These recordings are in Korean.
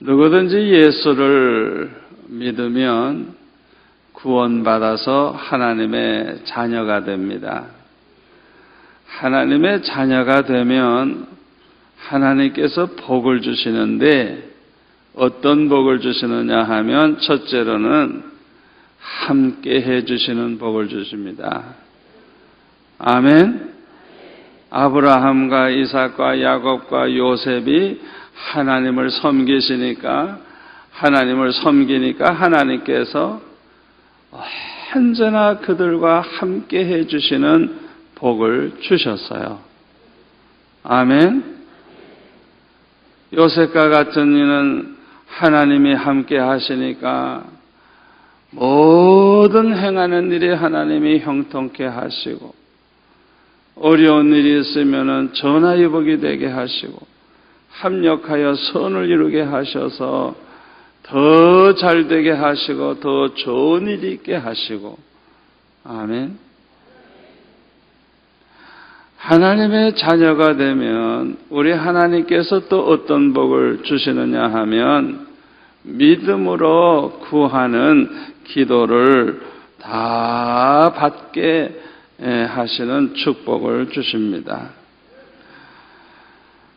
누구든지 예수를 믿으면 구원받아서 하나님의 자녀가 됩니다. 하나님의 자녀가 되면 하나님께서 복을 주시는데 어떤 복을 주시느냐 하면 첫째로는 함께 해주시는 복을 주십니다. 아멘. 아브라함과 이삭과 야곱과 요셉이 하나님을 섬기니까 하나님께서 언제나 그들과 함께 해주시는 복을 주셨어요. 아멘. 요셉과 같은 이는 하나님이 함께 하시니까 모든 행하는 일이 하나님이 형통케 하시고 어려운 일이 있으면 전화위복이 되게 하시고 합력하여 선을 이루게 하셔서 더 잘되게 하시고 더 좋은 일이 있게 하시고 아멘. 하나님의 자녀가 되면 우리 하나님께서 또 어떤 복을 주시느냐 하면 믿음으로 구하는 기도를 다 받게 하시는 축복을 주십니다.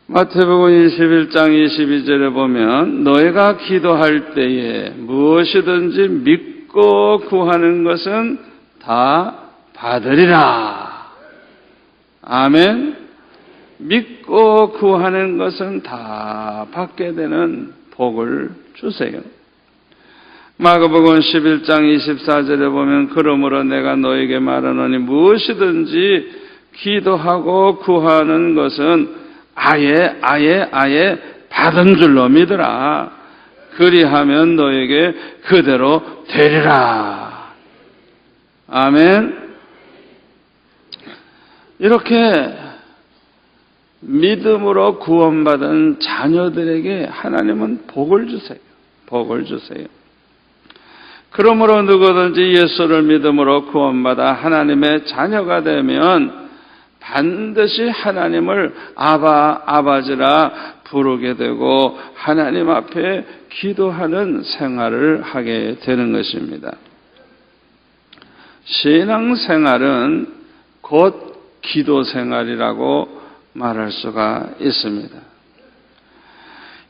마태복음 21장 22절에 보면 너희가 기도할 때에 무엇이든지 믿고 구하는 것은 다 받으리라. 아멘. 믿고 구하는 것은 다 받게 되는 복을 주세요. 마가복음 11장 24절에 보면 그러므로 내가 너에게 말하노니 무엇이든지 기도하고 구하는 것은 아예 받은 줄로 믿으라. 그리하면 너에게 그대로 되리라. 아멘. 이렇게 믿음으로 구원받은 자녀들에게 하나님은 복을 주세요. 복을 주세요. 그러므로 누구든지 예수를 믿음으로 구원받아 하나님의 자녀가 되면 반드시 하나님을 아버지라 부르게 되고 하나님 앞에 기도하는 생활을 하게 되는 것입니다. 신앙생활은 곧 기도 생활이라고 말할 수가 있습니다.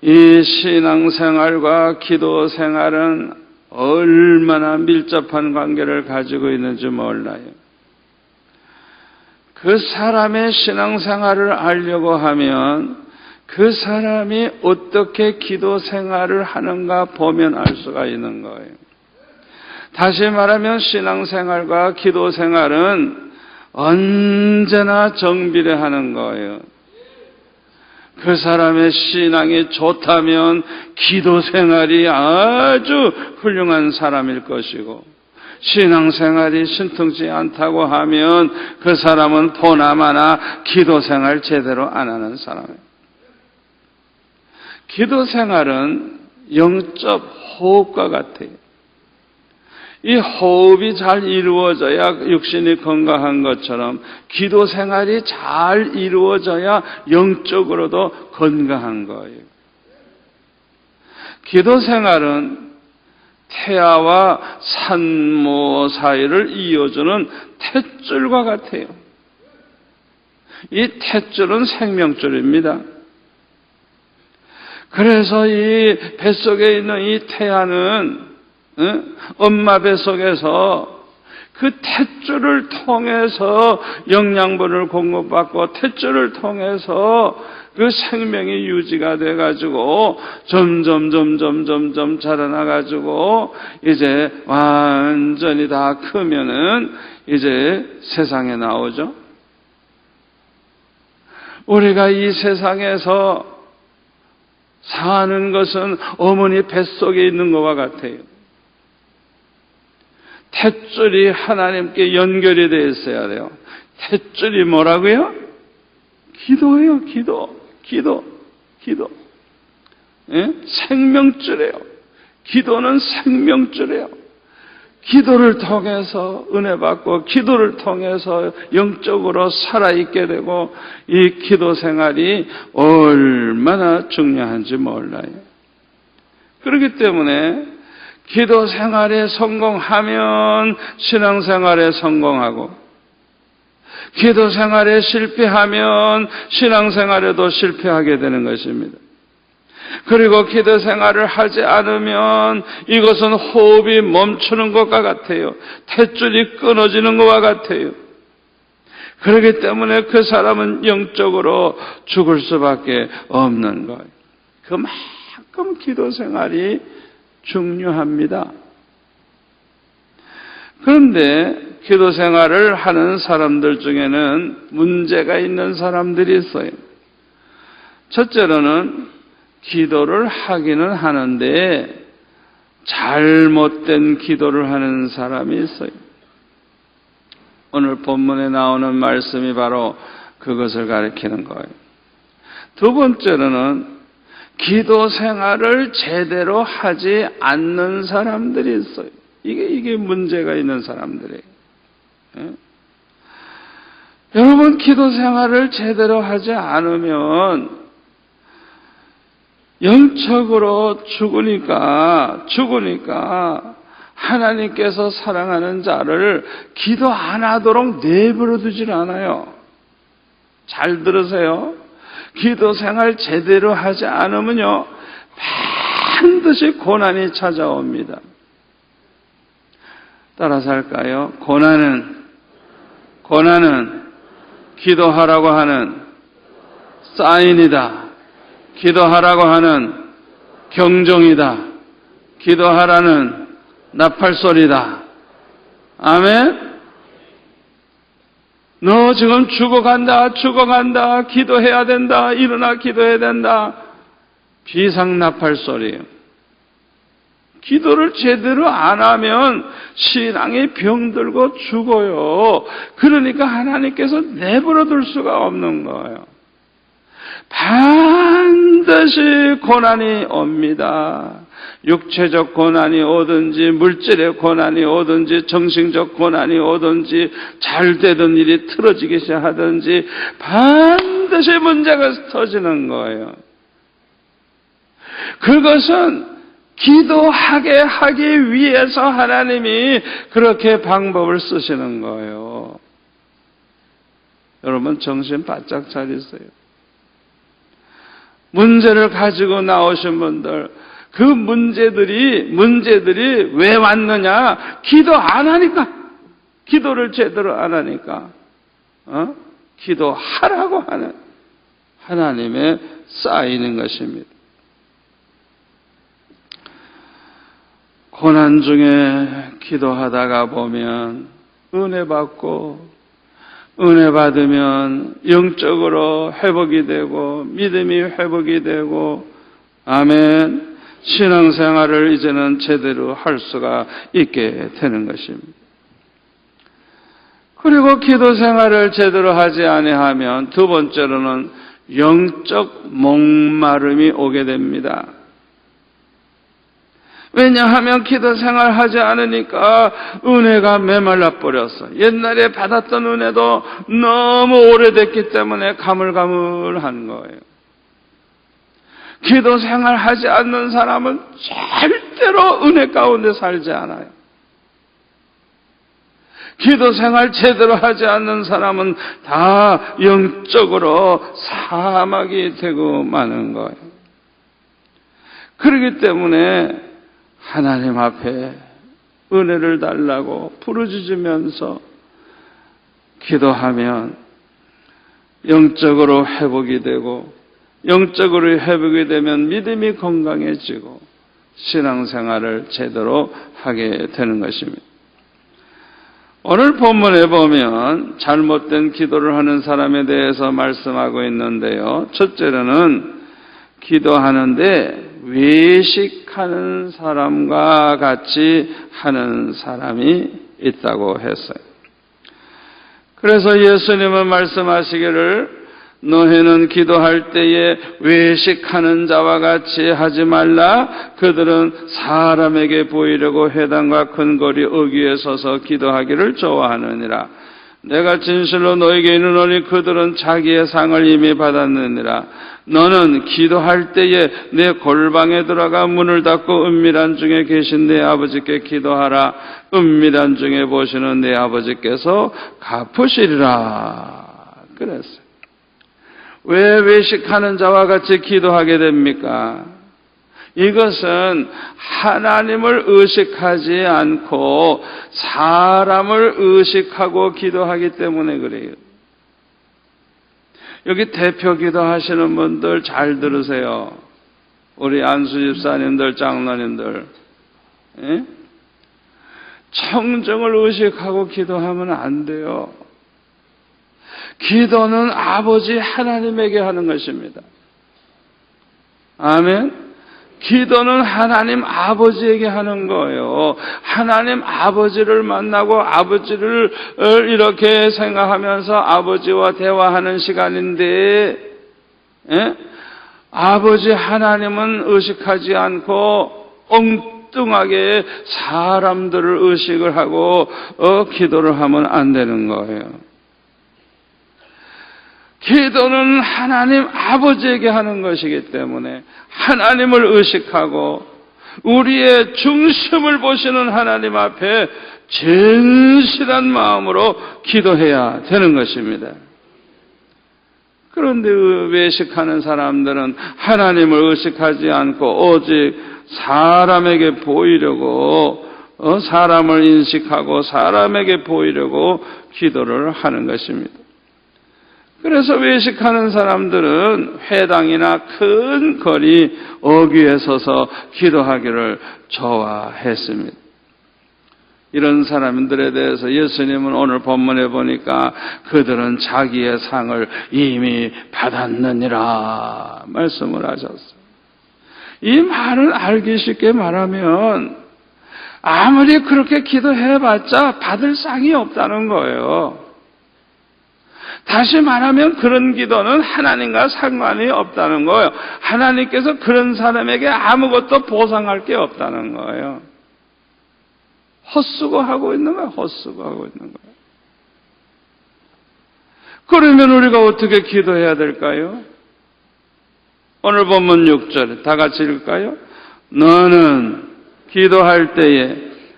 이 신앙생활과 기도 생활은 얼마나 밀접한 관계를 가지고 있는지 몰라요. 그 사람의 신앙생활을 알려고 하면 그 사람이 어떻게 기도 생활을 하는가 보면 알 수가 있는 거예요. 다시 말하면 신앙생활과 기도 생활은 언제나 정비례하는 거예요. 그 사람의 신앙이 좋다면 기도 생활이 아주 훌륭한 사람일 것이고 신앙생활이 신통치 않다고 하면 그 사람은 보나마나 기도 생활 제대로 안 하는 사람이에요. 기도 생활은 영적 호흡과 같아요. 이 호흡이 잘 이루어져야 육신이 건강한 것처럼 기도 생활이 잘 이루어져야 영적으로도 건강한 거예요. 기도 생활은 태아와 산모 사이를 이어주는 탯줄과 같아요. 이 탯줄은 생명줄입니다. 그래서 이 뱃속에 있는 이 태아는 엄마 뱃속에서 그 탯줄을 통해서 영양분을 공급받고 탯줄을 통해서 그 생명이 유지가 돼가지고 점점 자라나가지고 이제 완전히 다 크면은 이제 세상에 나오죠. 우리가 이 세상에서 사는 것은 어머니 뱃속에 있는 것과 같아요. 탯줄이 하나님께 연결이 되어 있어야 돼요. 탯줄이 뭐라고요? 기도예요. 기도. 예? 생명줄이에요. 기도는 생명줄이에요. 기도를 통해서 은혜 받고 기도를 통해서 영적으로 살아있게 되고 이 기도 생활이 얼마나 중요한지 몰라요. 그렇기 때문에 기도 생활에 성공하면 신앙생활에 성공하고, 기도 생활에 실패하면 신앙생활에도 실패하게 되는 것입니다. 그리고 기도 생활을 하지 않으면 이것은 호흡이 멈추는 것과 같아요. 탯줄이 끊어지는 것과 같아요. 그렇기 때문에 그 사람은 영적으로 죽을 수밖에 없는 거예요. 그만큼 기도 생활이 중요합니다. 그런데 기도 생활을 하는 사람들 중에는 문제가 있는 사람들이 있어요. 첫째로는 기도를 하기는 하는데 잘못된 기도를 하는 사람이 있어요. 오늘 본문에 나오는 말씀이 바로 그것을 가리키는 거예요. 두 번째로는 기도 생활을 제대로 하지 않는 사람들이 있어요. 이게 문제가 있는 사람들이에요. 예? 여러분, 기도 생활을 제대로 하지 않으면 영적으로 죽으니까 하나님께서 사랑하는 자를 기도 안 하도록 내버려 두질 않아요. 잘 들으세요. 기도 생활 제대로 하지 않으면요, 반드시 고난이 찾아옵니다. 따라서 할까요? 고난은 기도하라고 하는 사인이다. 기도하라고 하는 경종이다. 기도하라는 나팔소리다. 아멘? 너 지금 죽어간다. 기도해야 된다. 일어나 기도해야 된다. 비상 나팔소리예요. 기도를 제대로 안 하면 신앙이 병들고 죽어요. 그러니까 하나님께서 내버려 둘 수가 없는 거예요. 반드시 고난이 옵니다. 육체적 고난이 오든지, 물질의 고난이 오든지, 정신적 고난이 오든지, 잘 되던 일이 틀어지기 시작하든지 반드시 문제가 터지는 거예요. 그것은 기도하게 하기 위해서 하나님이 그렇게 방법을 쓰시는 거예요. 여러분, 정신 바짝 차리세요. 문제를 가지고 나오신 분들, 그 문제들이 왜 왔느냐? 기도 안 하니까. 기도를 제대로 안 하니까. 기도하라고 하는 하나님의 쌓이는 것입니다. 고난 중에 기도하다가 보면 은혜 받으면 영적으로 회복이 되고 믿음이 회복이 되고, 아멘, 신앙생활을 이제는 제대로 할 수가 있게 되는 것입니다. 그리고 기도생활을 제대로 하지 아니하면 두 번째로는 영적 목마름이 오게 됩니다. 왜냐하면 기도 생활하지 않으니까 은혜가 메말라 버렸어. 옛날에 받았던 은혜도 너무 오래됐기 때문에 가물가물한 거예요. 기도 생활하지 않는 사람은 절대로 은혜 가운데 살지 않아요. 기도 생활 제대로 하지 않는 사람은 다 영적으로 사막이 되고 마는 거예요. 그렇기 때문에 하나님 앞에 은혜를 달라고 부르짖으면서 기도하면 영적으로 회복이 되고, 영적으로 회복이 되면 믿음이 건강해지고 신앙생활을 제대로 하게 되는 것입니다. 오늘 본문에 보면 잘못된 기도를 하는 사람에 대해서 말씀하고 있는데요. 첫째로는 기도하는데 외식하는 사람과 같이 하는 사람이 있다고 했어요. 그래서 예수님은 말씀하시기를 너희는 기도할 때에 외식하는 자와 같이 하지 말라. 그들은 사람에게 보이려고 회당과 큰 거리 어귀에 서서 기도하기를 좋아하느니라. 내가 진실로 너에게 이르노니 그들은 자기의 상을 이미 받았느니라. 너는 기도할 때에 내 골방에 들어가 문을 닫고 은밀한 중에 계신 내 아버지께 기도하라. 은밀한 중에 보시는 내 아버지께서 갚으시리라. 그랬어요. 왜 외식하는 자와 같이 기도하게 됩니까? 이것은 하나님을 의식하지 않고 사람을 의식하고 기도하기 때문에 그래요. 여기 대표 기도하시는 분들 잘 들으세요. 우리 안수 집사님들, 장로님들. 예? 청정을 의식하고 기도하면 안 돼요. 기도는 아버지 하나님에게 하는 것입니다. 아멘. 기도는 하나님 아버지에게 하는 거예요. 하나님 아버지를 만나고 아버지를 이렇게 생각하면서 아버지와 대화하는 시간인데, 예? 아버지 하나님은 의식하지 않고 엉뚱하게 사람들을 의식을 하고 기도를 하면 안 되는 거예요. 기도는 하나님 아버지에게 하는 것이기 때문에 하나님을 의식하고 우리의 중심을 보시는 하나님 앞에 진실한 마음으로 기도해야 되는 것입니다. 그런데 외식하는 사람들은 하나님을 의식하지 않고 오직 사람에게 보이려고 사람을 인식하고 사람에게 보이려고 기도를 하는 것입니다. 그래서 외식하는 사람들은 회당이나 큰 거리 어귀에 서서 기도하기를 좋아했습니다. 이런 사람들에 대해서 예수님은 오늘 본문에 보니까 그들은 자기의 상을 이미 받았느니라 말씀을 하셨어요. 이 말을 알기 쉽게 말하면 아무리 그렇게 기도해봤자 받을 상이 없다는 거예요. 다시 말하면 그런 기도는 하나님과 상관이 없다는 거예요. 하나님께서 그런 사람에게 아무것도 보상할 게 없다는 거예요. 헛수고하고 있는 거예요. 헛수고하고 있는 거예요. 그러면 우리가 어떻게 기도해야 될까요? 오늘 본문 6절 다 같이 읽을까요? 너는 기도할 때에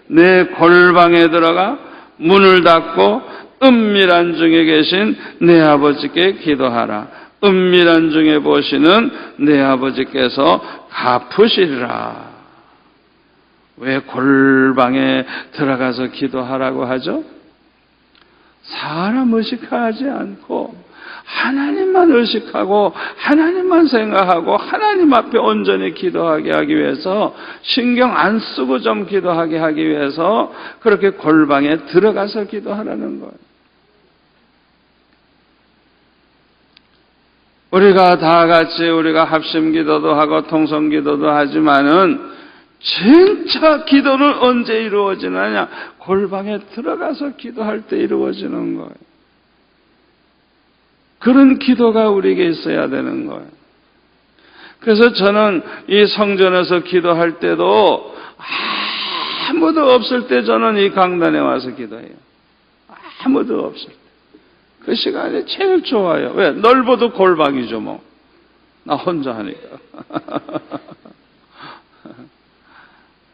내 골방에 들어가 문을 닫고 은밀한 중에 계신 내 아버지께 기도하라. 은밀한 중에 보시는 내 아버지께서 갚으시리라. 왜 골방에 들어가서 기도하라고 하죠? 사람 의식하지 않고 하나님만 의식하고 하나님만 생각하고 하나님 앞에 온전히 기도하게 하기 위해서 신경 안 쓰고 좀 기도하게 하기 위해서 그렇게 골방에 들어가서 기도하라는 거예요. 우리가 다 같이 우리가 합심 기도도 하고 통성 기도도 하지만은 진짜 기도는 언제 이루어지느냐? 골방에 들어가서 기도할 때 이루어지는 거예요. 그런 기도가 우리에게 있어야 되는 거예요. 그래서 저는 이 성전에서 기도할 때도 아무도 없을 때 저는 이 강단에 와서 기도해요. 아무도 없을 때. 그 시간이 제일 좋아요. 왜? 넓어도 골방이죠, 뭐. 나 혼자 하니까.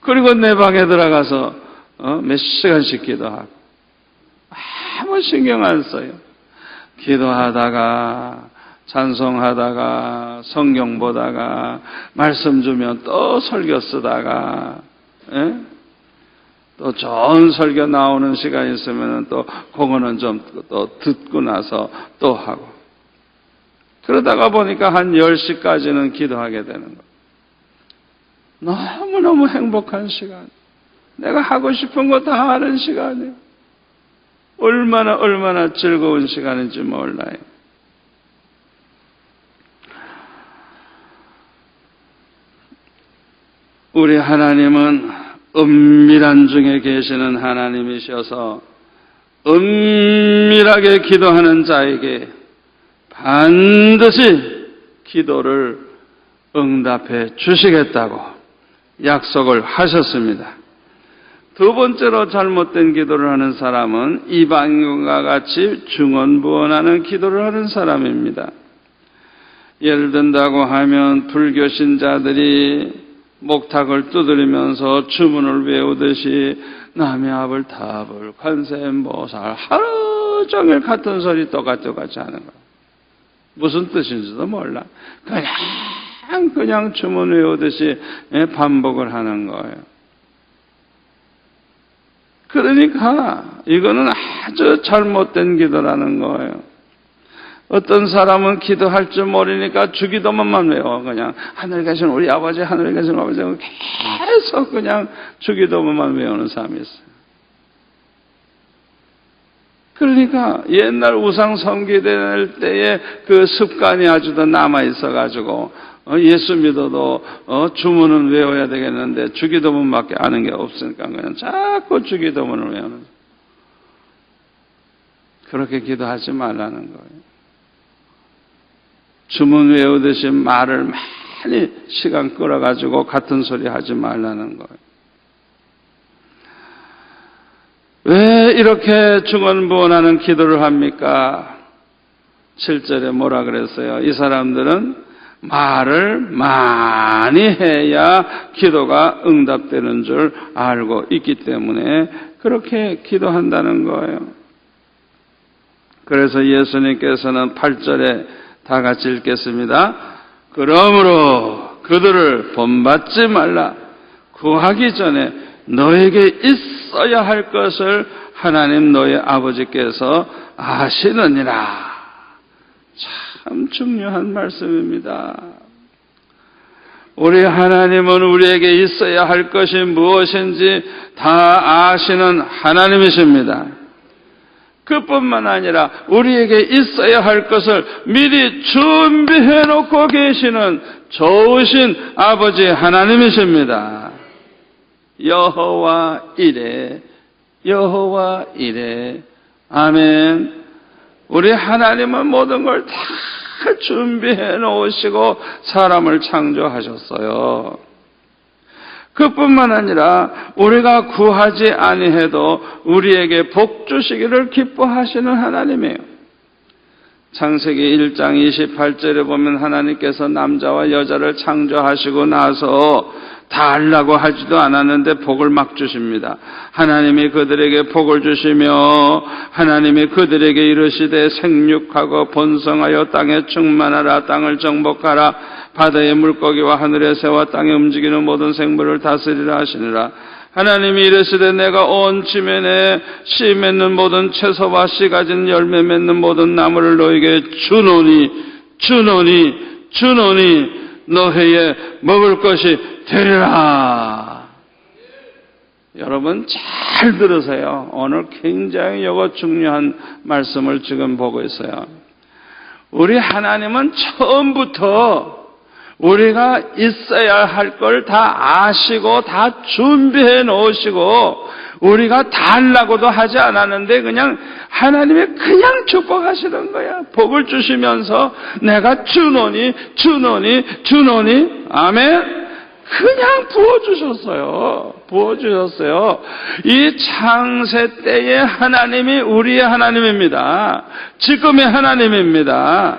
그리고 내 방에 들어가서 몇 시간씩 기도하고. 아무 신경 안 써요. 기도하다가, 찬송하다가, 성경 보다가, 말씀 주면 또 설교 쓰다가, 예? 또 좋은 설교 나오는 시간이 있으면 또 그거는 좀 또 듣고 나서 또 하고. 그러다가 보니까 한 10시까지는 기도하게 되는 거예요. 너무너무 행복한 시간. 내가 하고 싶은 거 다 하는 시간이에요. 얼마나 즐거운 시간인지 몰라요. 우리 하나님은 은밀한 중에 계시는 하나님이셔서 은밀하게 기도하는 자에게 반드시 기도를 응답해 주시겠다고 약속을 하셨습니다. 두 번째로 잘못된 기도를 하는 사람은 이방인과 같이 중언부언하는 기도를 하는 사람입니다. 예를 든다고 하면 불교 신자들이 목탁을 두드리면서 주문을 외우듯이 남의 아불 타불 관세음보살 하루 종일 같은 소리 똑같이 하는 거예요. 무슨 뜻인지도 몰라. 그냥 주문 외우듯이 반복을 하는 거예요. 그러니까 이거는 아주 잘못된 기도라는 거예요. 어떤 사람은 기도할 줄 모르니까 주기도문만 외워. 그냥 하늘에 계신 우리 아버지, 하늘에 계신 아버지 계속 그냥 주기도문만 외우는 사람이 있어요. 그러니까 옛날 우상 섬기될 때의 그 습관이 아주 더 남아 있어가지고 예수 믿어도 주문은 외워야 되겠는데 주기도문밖에 아는 게 없으니까 그냥 자꾸 주기도문을 외우는 거예요. 그렇게 기도하지 말라는 거예요. 주문 외우듯이 말을 많이 시간 끌어가지고 같은 소리 하지 말라는 거예요. 왜 이렇게 중언부언하는 기도를 합니까? 7절에 뭐라 그랬어요? 이 사람들은 말을 많이 해야 기도가 응답되는 줄 알고 있기 때문에 그렇게 기도한다는 거예요. 그래서 예수님께서는 8절에 다 같이 읽겠습니다. 그러므로 그들을 본받지 말라. 구하기 전에 너에게 있어야 할 것을 하나님 너의 아버지께서 아시느니라. 참 중요한 말씀입니다. 우리 하나님은 우리에게 있어야 할 것이 무엇인지 다 아시는 하나님이십니다. 그뿐만 아니라 우리에게 있어야 할 것을 미리 준비해 놓고 계시는 좋으신 아버지 하나님이십니다. 여호와 이레, 여호와 이레. 아멘. 우리 하나님은 모든 걸 다 준비해 놓으시고 사람을 창조하셨어요. 그뿐만 아니라 우리가 구하지 아니해도 우리에게 복 주시기를 기뻐하시는 하나님이에요. 창세기 1장 28절에 보면 하나님께서 남자와 여자를 창조하시고 나서 달라고 하지도 않았는데 복을 막 주십니다. 하나님이 그들에게 복을 주시며 하나님이 그들에게 이르시되 생육하고 번성하여 땅에 충만하라. 땅을 정복하라. 바다의 물고기와 하늘의 새와 땅에 움직이는 모든 생물을 다스리라 하시니라. 하나님이 이르시되 내가 온 지면에 씨 맺는 모든 채소와 씨 가진 열매 맺는 모든 나무를 너에게 주노니 너희의 먹을 것이 되리라. 여러분 잘 들으세요. 오늘 굉장히 이거 중요한 말씀을 지금 보고 있어요. 우리 하나님은 처음부터 우리가 있어야 할 걸 다 아시고 다 준비해 놓으시고 우리가 달라고도 하지 않았는데 그냥 하나님이 그냥 축복하시는 거야. 복을 주시면서 내가 주노니 아멘. 그냥 부어주셨어요. 이 창세 때의 하나님이 우리의 하나님입니다. 지금의 하나님입니다.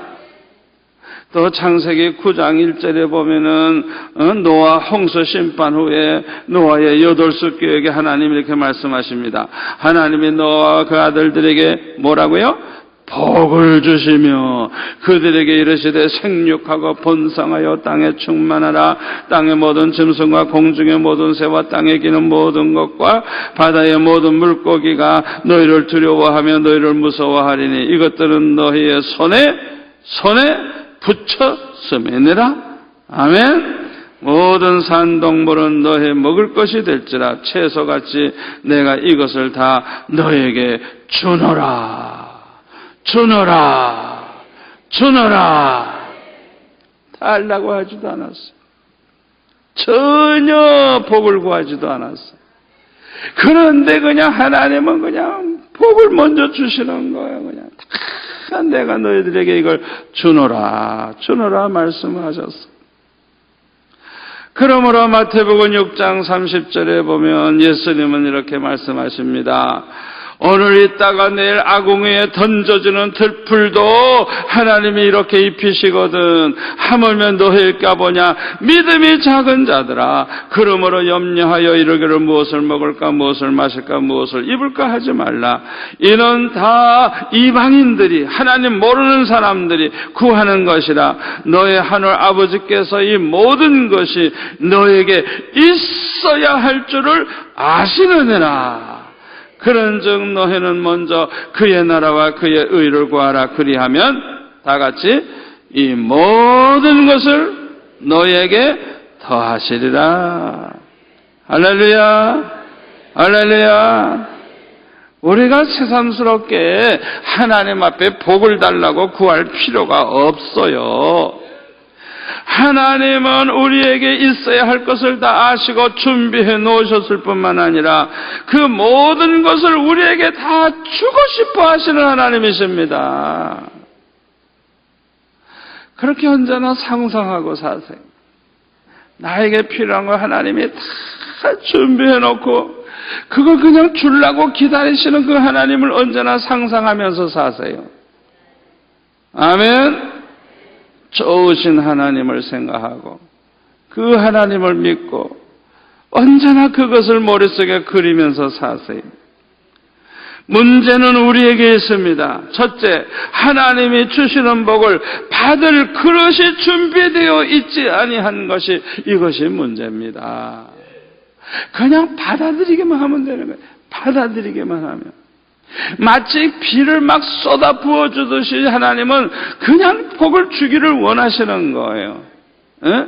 또 창세기 9장 1절에 보면은 노아 홍수 심판 후에 노아의 8숫교에게 하나님이 이렇게 말씀하십니다. 하나님이 노아와 그 아들들에게 뭐라고요? 복을 주시며 그들에게 이르시되 생육하고 번성하여 땅에 충만하라. 땅의 모든 짐승과 공중의 모든 새와 땅에 기는 모든 것과 바다의 모든 물고기가 너희를 두려워하며 너희를 무서워하리니 이것들은 너희의 손에 붙여 스매내라. 아멘. 모든 산동물은 너희 먹을 것이 될지라. 채소같이 내가 이것을 다 너에게 주노라. 달라고 하지도 않았어요. 전혀 복을 구하지도 않았어요. 그런데 그냥 하나님은 그냥 복을 먼저 주시는 거예요. 그냥 다 내가 너희들에게 이걸 주노라 말씀하셨어요. 그러므로 마태복음 6장 30절에 보면 예수님은 이렇게 말씀하십니다. 오늘 있다가 내일 아궁이에 던져지는 들풀도 하나님이 이렇게 입히시거든. 하물며 너희일까 보냐. 믿음이 작은 자들아, 그러므로 염려하여 이르기를 무엇을 먹을까, 무엇을 마실까, 무엇을 입을까 하지 말라. 이는 다 이방인들이, 하나님 모르는 사람들이 구하는 것이라. 너의 하늘 아버지께서 이 모든 것이 너에게 있어야 할 줄을 아시느니라. 그런즉 너희는 먼저 그의 나라와 그의 의를 구하라. 그리하면 다 같이 이 모든 것을 너희에게 더하시리라. 할렐루야, 할렐루야. 우리가 새삼스럽게 하나님 앞에 복을 달라고 구할 필요가 없어요. 하나님은 우리에게 있어야 할 것을 다 아시고 준비해 놓으셨을 뿐만 아니라 그 모든 것을 우리에게 다 주고 싶어 하시는 하나님이십니다. 그렇게 언제나 상상하고 사세요. 나에게 필요한 거 하나님이 다 준비해 놓고 그걸 그냥 주려고 기다리시는 그 하나님을 언제나 상상하면서 사세요. 아멘. 좋으신 하나님을 생각하고 그 하나님을 믿고 언제나 그것을 머릿속에 그리면서 사세요. 문제는 우리에게 있습니다. 첫째, 하나님이 주시는 복을 받을 그릇이 준비되어 있지 아니한 것이 이것이 문제입니다. 그냥 받아들이기만 하면 되는 거예요. 받아들이기만 하면. 마치 비를 막 쏟아 부어주듯이 하나님은 그냥 복을 주기를 원하시는 거예요. 에?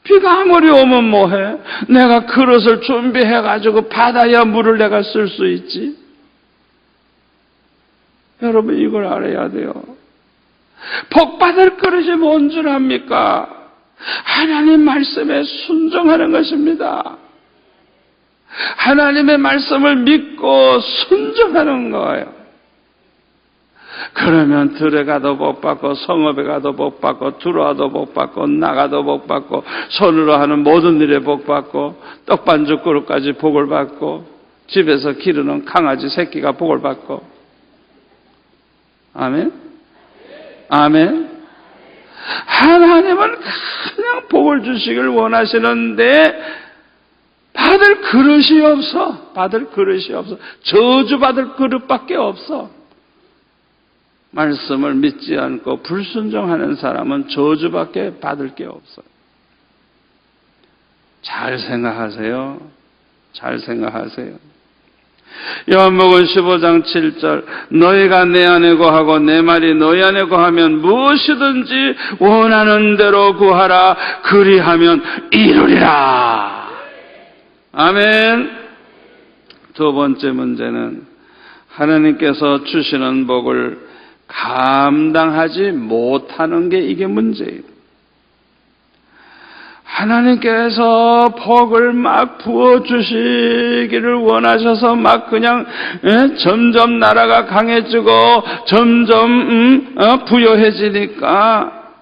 비가 아무리 오면 뭐해? 내가 그릇을 준비해가지고 받아야 물을 내가 쓸 수 있지. 여러분 이걸 알아야 돼요. 복 받을 그릇이 뭔 줄 압니까? 하나님 말씀에 순종하는 것입니다. 하나님의 말씀을 믿고 순종하는 거예요. 그러면 들에 가도 복 받고 성읍에 가도 복 받고 들어와도 복 받고 나가도 복 받고 손으로 하는 모든 일에 복 받고 떡반죽 그릇까지 복을 받고 집에서 기르는 강아지 새끼가 복을 받고. 아멘? 아멘? 하나님은 그냥 복을 주시길 원하시는데 받을 그릇이 없어. 받을 그릇이 없어. 저주받을 그릇밖에 없어. 말씀을 믿지 않고 불순종하는 사람은 저주밖에 받을 게 없어요. 잘 생각하세요. 잘 생각하세요. 요한복음 15장 7절 너희가 내 안에 거하고 내 말이 너희 안에 거하면 무엇이든지 원하는 대로 구하라. 그리하면 이루리라. 아멘. 두 번째 문제는 하나님께서 주시는 복을 감당하지 못하는 게 이게 문제예요. 하나님께서 복을 막 부어주시기를 원하셔서 막 그냥 점점 나라가 강해지고 점점 부여해지니까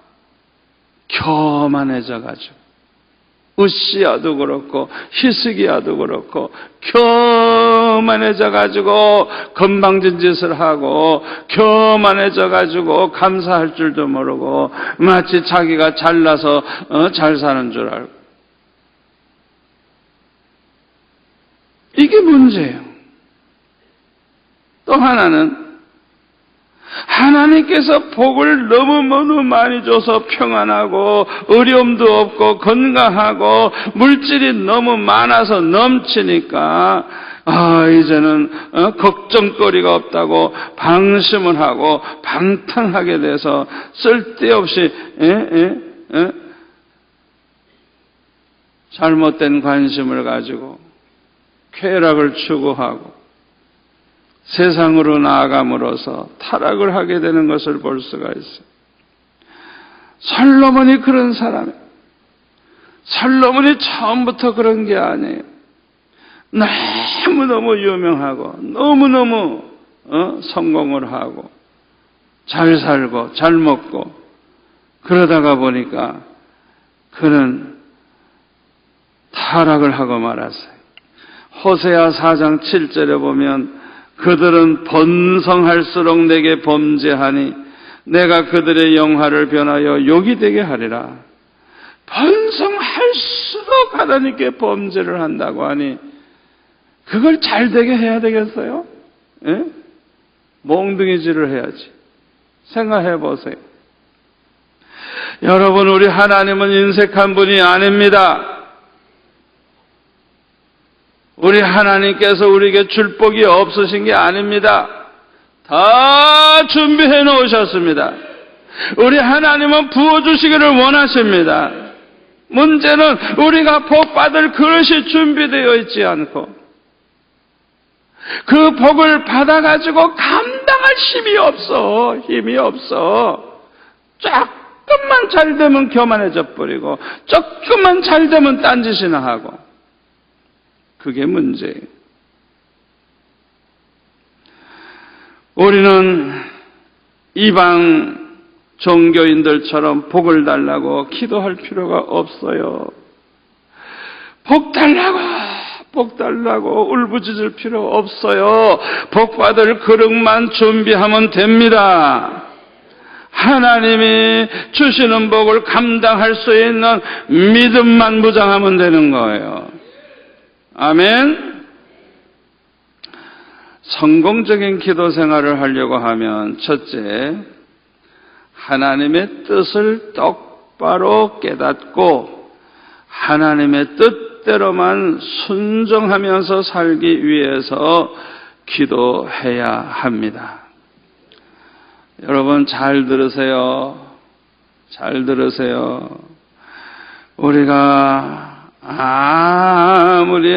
교만해져가지고 우시아도 그렇고 히스기야도 그렇고 교만해져가지고 건방진 짓을 하고 교만해져가지고 감사할 줄도 모르고 마치 자기가 잘나서 잘 사는 줄 알고. 이게 문제예요. 또 하나는 하나님께서 복을 너무너무 많이 줘서 평안하고 어려움도 없고 건강하고 물질이 너무 많아서 넘치니까 이제는 걱정거리가 없다고 방심을 하고 방탕하게 돼서 쓸데없이 잘못된 관심을 가지고 쾌락을 추구하고 세상으로 나아감으로써 타락을 하게 되는 것을 볼 수가 있어요. 솔로몬이 그런 사람이에요. 솔로몬이 처음부터 그런 게 아니에요. 너무너무 유명하고 너무너무 성공을 하고 잘 살고 잘 먹고 그러다가 보니까 그는 타락을 하고 말았어요. 호세아 4장 7절에 보면 그들은 번성할수록 내게 범죄하니 내가 그들의 영화를 변하여 욕이 되게 하리라. 번성할수록 하나님께 범죄를 한다고 하니 그걸 잘 되게 해야 되겠어요? 예? 몽둥이질을 해야지. 생각해 보세요. 여러분, 우리 하나님은 인색한 분이 아닙니다. 우리 하나님께서 우리에게 줄 복이 없으신 게 아닙니다. 다 준비해 놓으셨습니다. 우리 하나님은 부어주시기를 원하십니다. 문제는 우리가 복 받을 그릇이 준비되어 있지 않고 그 복을 받아가지고 감당할 힘이 없어. 조금만 잘 되면 교만해져 버리고 조금만 잘 되면 딴짓이나 하고, 그게 문제예요. 우리는 이방 종교인들처럼 복을 달라고 기도할 필요가 없어요. 복 달라고 울부짖을 필요 없어요. 복 받을 그릇만 준비하면 됩니다. 하나님이 주시는 복을 감당할 수 있는 믿음만 무장하면 되는 거예요. 아멘. 성공적인 기도 생활을 하려고 하면 첫째, 하나님의 뜻을 똑바로 깨닫고 하나님의 뜻대로만 순종하면서 살기 위해서 기도해야 합니다. 여러분 잘 들으세요. 잘 들으세요. 우리가 아무리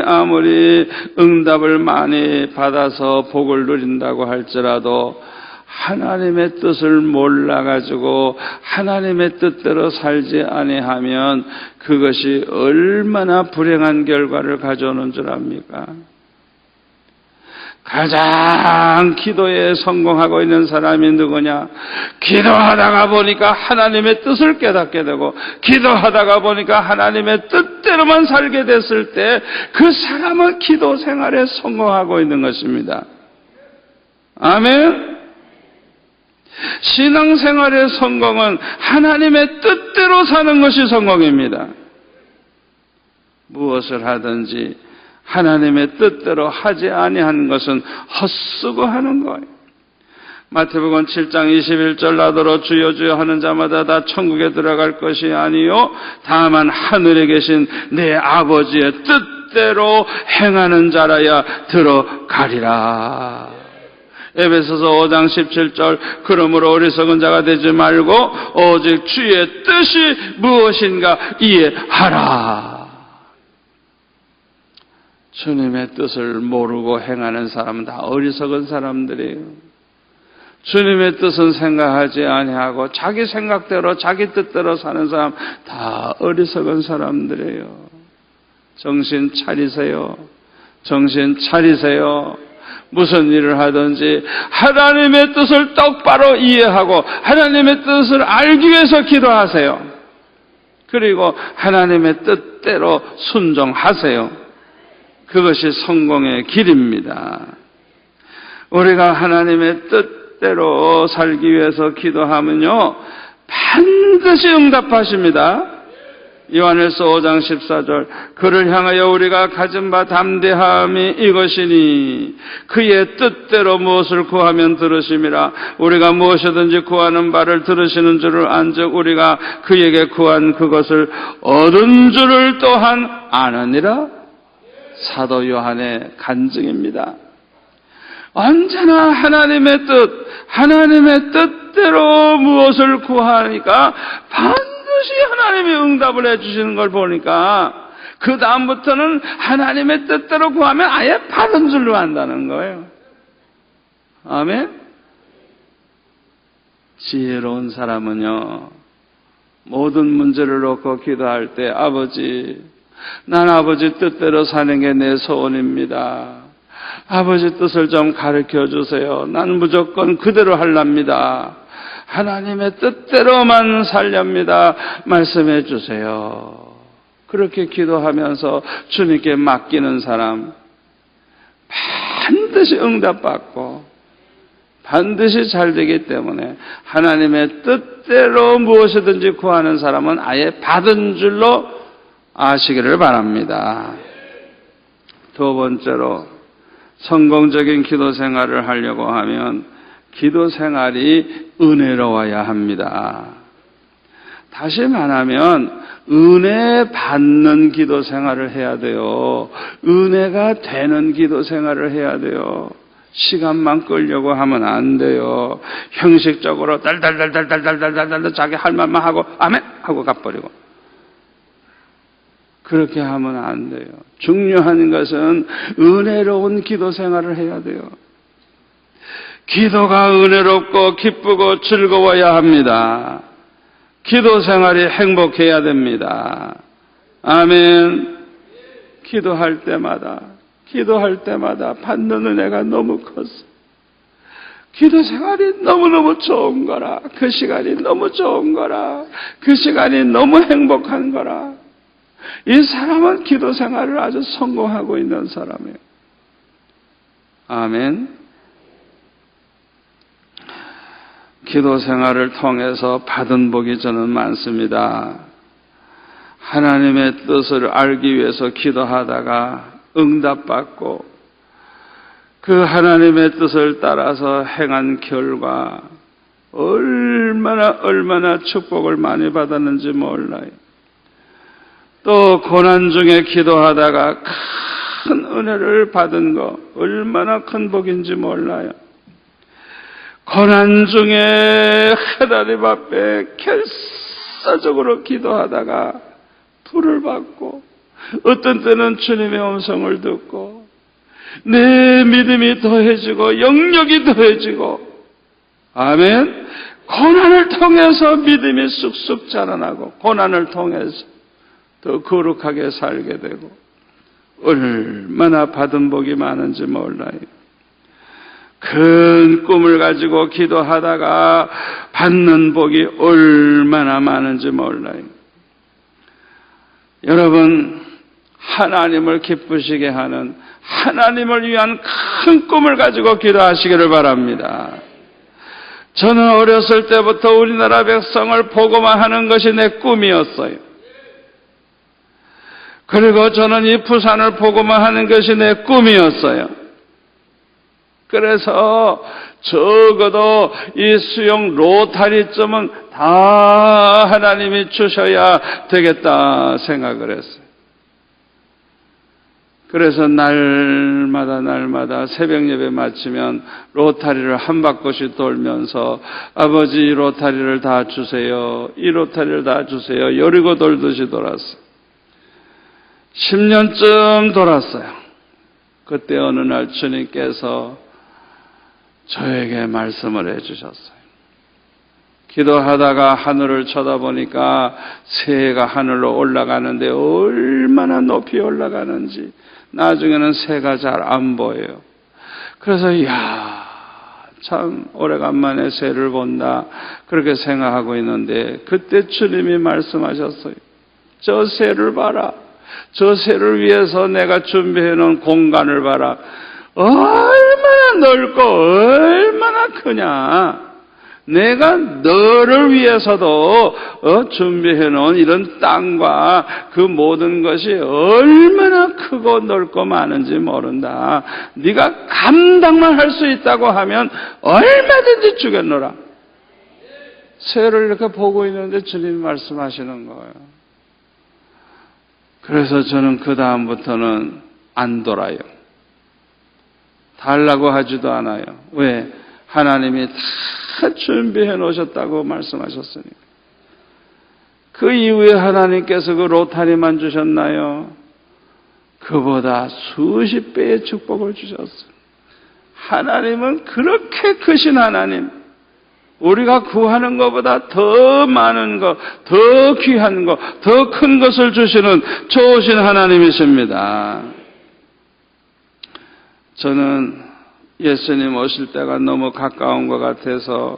응답을 많이 받아서 복을 누린다고 할지라도 하나님의 뜻을 몰라가지고 하나님의 뜻대로 살지 아니하면 그것이 얼마나 불행한 결과를 가져오는 줄 압니까? 가장 기도에 성공하고 있는 사람이 누구냐? 기도하다가 보니까 하나님의 뜻을 깨닫게 되고 기도하다가 보니까 하나님의 뜻대로만 살게 됐을 때 그 사람은 기도 생활에 성공하고 있는 것입니다. 아멘. 신앙생활의 성공은 하나님의 뜻대로 사는 것이 성공입니다. 무엇을 하든지 하나님의 뜻대로 하지 아니하는 것은 헛수고 하는 거예요. 마태복음 7장 21절 나더러 주여 주여 하는 자마다 다 천국에 들어갈 것이 아니요 다만 하늘에 계신 내 아버지의 뜻대로 행하는 자라야 들어가리라. 에베소서 5장 17절 그러므로 어리석은 자가 되지 말고 오직 주의 뜻이 무엇인가 이해하라. 주님의 뜻을 모르고 행하는 사람은 다 어리석은 사람들이에요. 주님의 뜻은 생각하지 아니하고 자기 생각대로 자기 뜻대로 사는 사람 다 어리석은 사람들이에요. 정신 차리세요. 정신 차리세요. 무슨 일을 하든지 하나님의 뜻을 똑바로 이해하고 하나님의 뜻을 알기 위해서 기도하세요. 그리고 하나님의 뜻대로 순종하세요. 그것이 성공의 길입니다. 우리가 하나님의 뜻대로 살기 위해서 기도하면요 반드시 응답하십니다. 요한일서 5장 14절 그를 향하여 우리가 가진 바 담대함이 이것이니 그의 뜻대로 무엇을 구하면 들으심이라. 우리가 무엇이든지 구하는 바를 들으시는 줄을 안즉 우리가 그에게 구한 그것을 얻은 줄을 또한 아느니라. 사도 요한의 간증입니다. 언제나 하나님의 뜻대로 무엇을 구하니까 반드시 하나님이 응답을 해주시는 걸 보니까 그 다음부터는 하나님의 뜻대로 구하면 아예 받은 줄로 안다는 거예요. 아멘. 지혜로운 사람은요 모든 문제를 놓고 기도할 때 아버지 난 아버지 뜻대로 사는 게 내 소원입니다. 아버지 뜻을 좀 가르쳐 주세요. 난 무조건 그대로 하랍니다. 하나님의 뜻대로만 살렵니다. 말씀해 주세요. 그렇게 기도하면서 주님께 맡기는 사람 반드시 응답받고 반드시 잘 되기 때문에 하나님의 뜻대로 무엇이든지 구하는 사람은 아예 받은 줄로 아시기를 바랍니다. 두 번째로 성공적인 기도 생활을 하려고 하면 기도 생활이 은혜로워야 합니다. 다시 말하면 은혜 받는 기도 생활을 해야 돼요. 은혜가 되는 기도 생활을 해야 돼요. 시간만 끌려고 하면 안 돼요. 형식적으로 달달달달달달달달 자기 할 말만 하고 아멘 하고 가버리고 그렇게 하면 안 돼요. 중요한 것은 은혜로운 기도 생활을 해야 돼요. 기도가 은혜롭고 기쁘고 즐거워야 합니다. 기도 생활이 행복해야 됩니다. 아멘. 기도할 때마다 받는 은혜가 너무 컸어. 기도 생활이 너무너무 좋은 거라. 그 시간이 너무 좋은 거라. 그 시간이 너무 행복한 거라. 이 사람은 기도 생활을 아주 성공하고 있는 사람이에요. 아멘. 기도 생활을 통해서 받은 복이 저는 많습니다. 하나님의 뜻을 알기 위해서 기도하다가 응답받고 그 하나님의 뜻을 따라서 행한 결과 얼마나 축복을 많이 받았는지 몰라요. 또 고난 중에 기도하다가 큰 은혜를 받은 거 얼마나 큰 복인지 몰라요. 고난 중에 하나님 앞에 결사적으로 기도하다가 불을 받고 어떤 때는 주님의 음성을 듣고 내 믿음이 더해지고 영역이 더해지고 아멘. 고난을 통해서 믿음이 쑥쑥 자라나고 고난을 통해서 더 거룩하게 살게 되고 얼마나 받은 복이 많은지 몰라요. 큰 꿈을 가지고 기도하다가 받는 복이 얼마나 많은지 몰라요. 여러분, 하나님을 기쁘시게 하는 하나님을 위한 큰 꿈을 가지고 기도하시기를 바랍니다. 저는 어렸을 때부터 우리나라 백성을 복음화하는 것이 내 꿈이었어요. 그리고 저는 이 부산을 복음화하는 것이 내 꿈이었어요. 그래서 적어도 이 수용 로타리점은 다 하나님이 주셔야 되겠다 생각을 했어요. 그래서 날마다 새벽 예배 마치면 로타리를 한 바퀴씩 돌면서 아버지 이 로타리를 다 주세요. 이 로타리를 다 주세요. 여리고 돌듯이 돌았어요. 10년쯤 돌았어요. 그때 어느 날 주님께서 저에게 말씀을 해주셨어요. 기도하다가 하늘을 쳐다보니까 새가 하늘로 올라가는데 얼마나 높이 올라가는지 나중에는 새가 잘 안 보여요. 그래서 이야 참 오래간만에 새를 본다 그렇게 생각하고 있는데 그때 주님이 말씀하셨어요. 저 새를 봐라. 저 새를 위해서 내가 준비해 놓은 공간을 봐라. 얼마나 넓고 얼마나 크냐. 내가 너를 위해서도 준비해 놓은 이런 땅과 그 모든 것이 얼마나 크고 넓고 많은지 모른다. 네가 감당만 할 수 있다고 하면 얼마든지 주겠노라. 새를 이렇게 보고 있는데 주님이 말씀하시는 거예요. 그래서 저는 그 다음부터는 안 돌아요. 달라고 하지도 않아요. 왜? 하나님이 다 준비해 놓으셨다고 말씀하셨으니까. 그 이후에 하나님께서 그 로타리만 주셨나요? 그보다 수십 배의 축복을 주셨어요. 하나님은 그렇게 크신 하나님, 우리가 구하는 것보다 더 많은 것, 더 귀한 것, 더 큰 것을 주시는 좋으신 하나님이십니다. 저는 예수님 오실 때가 너무 가까운 것 같아서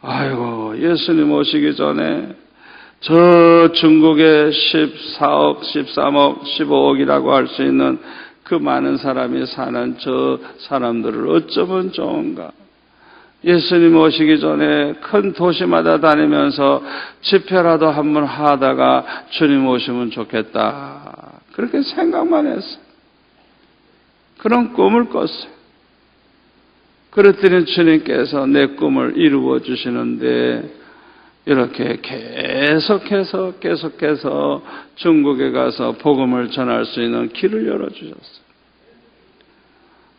아이고 예수님 오시기 전에 저 중국의 14억, 13억, 15억이라고 할 수 있는 그 많은 사람이 사는 저 사람들을 어쩌면 좋은가? 예수님 오시기 전에 큰 도시마다 다니면서 집회라도 한번 하다가 주님 오시면 좋겠다. 그렇게 생각만 했어요. 그런 꿈을 꿨어요. 그랬더니 주님께서 내 꿈을 이루어 주시는데 이렇게 계속해서 중국에 가서 복음을 전할 수 있는 길을 열어주셨어요.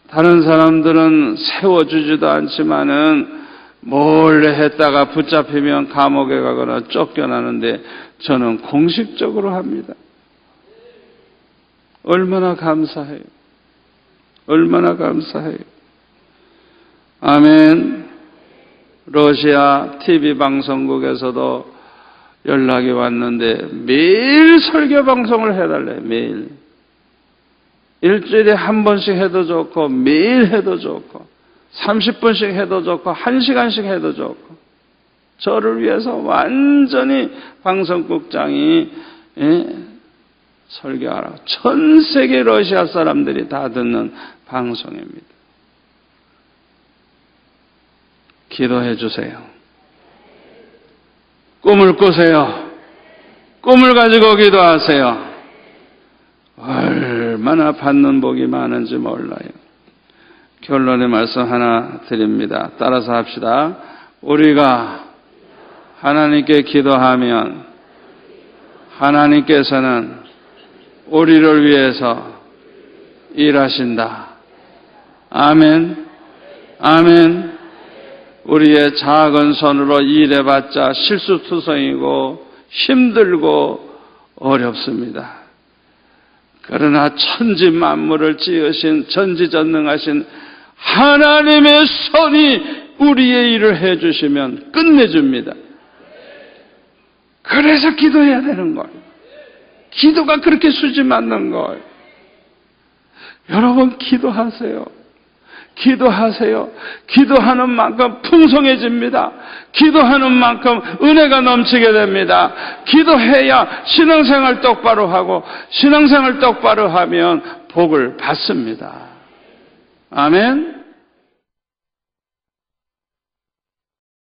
다른 사람들은 세워주지도 않지만은 몰래 했다가 붙잡히면 감옥에 가거나 쫓겨나는데 저는 공식적으로 합니다. 얼마나 감사해요. 얼마나 감사해요. 아멘. 러시아 TV 방송국에서도 연락이 왔는데 매일 설교 방송을 해달래요. 매일. 일주일에 한 번씩 해도 좋고 매일 해도 좋고 30분씩 해도 좋고 1시간씩 해도 좋고 저를 위해서 완전히 방송국장이 설교하라고 전 세계 러시아 사람들이 다 듣는 방송입니다. 기도해 주세요. 꿈을 꾸세요. 꿈을 가지고 기도하세요. 얼마나 받는 복이 많은지 몰라요. 결론의 말씀 하나 드립니다. 따라서 합시다. 우리가 하나님께 기도하면 하나님께서는 우리를 위해서 일하신다. 아멘. 아멘. 우리의 작은 손으로 일해봤자 실수투성이고 힘들고 어렵습니다. 그러나 천지 만물을 지으신 전지전능하신 하나님의 손이 우리의 일을 해주시면 끝내줍니다. 그래서 기도해야 되는 거예요. 기도가 그렇게 수지 맞는 거예요. 여러분 기도하세요. 기도하세요. 기도하는 만큼 풍성해집니다. 기도하는 만큼 은혜가 넘치게 됩니다. 기도해야 신앙생활 똑바로 하고 신앙생활 똑바로 하면 복을 받습니다. 아멘.